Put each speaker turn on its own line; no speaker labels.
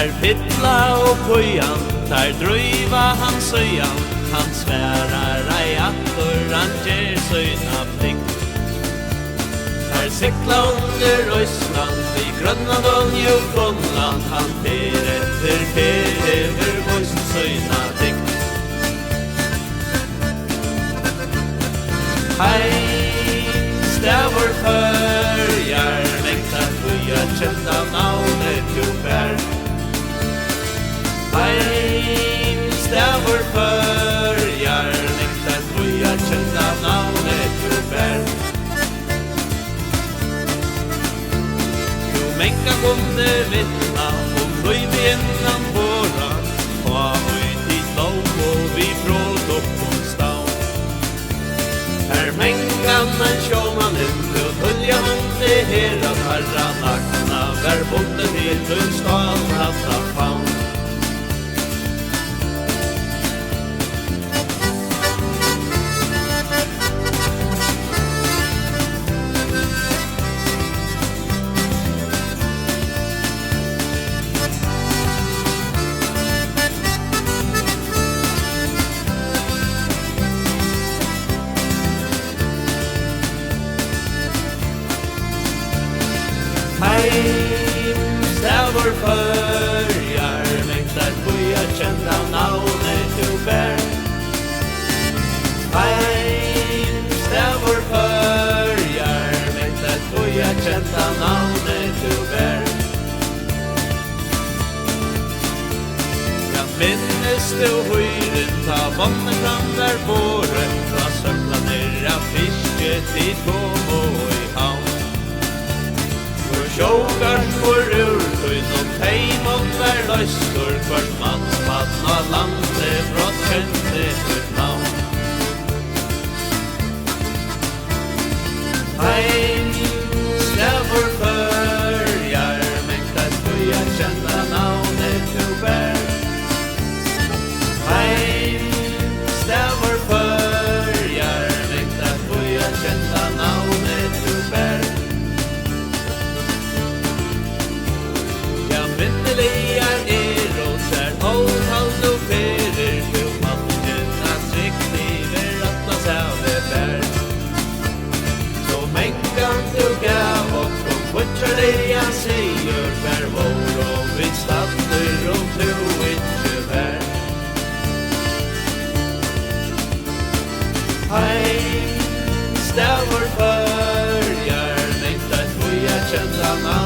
Tar pittla og pujan, tar drøyva han søyan, han sværar ei attor, han gjer søyna plikt. Tar sikla under Øysland, i Grønland og Newfoundland, han per etter voice søyna dikt. Hei, stavur førjar, lengta tuja kjenta navnet du bær. Hei, stavur førjar, lengta tuja kjenta navnet du bær. Du menka kunde vittna, fløyv innan våra, og høyt i lov og vi bråd opp om stav. Her mengan en sjåmannen, du tullja hunde her at herra nakna, vær bonde til du skal hatta faun. Stavur førjar, lengtar tuja kjenta navnet du bær. Heim, stavur førjar, lengtar tuja kjenta navnet du bær. Ja, minnes du høyren, ta vannet fram der båre, ta søkla ned av fisket i tom og i havn. Sjógar for urtøyn og heim og hver løystur, hvert mannspann av landet brått kjente for navn. Heim, stavur førjar, mengta tuja kjenta navnet du bær. Heim, stavur førjar, mengta tuja kjenta navnet du bær. Minneligar og der hold og ferer, du mannen at trikk niver atlas heve bær. Så mengan du gav og butcher leia sier, bær vår og vi stander og du ikke bær. Hei, stavur førjar, lengta tuja kjenta navn.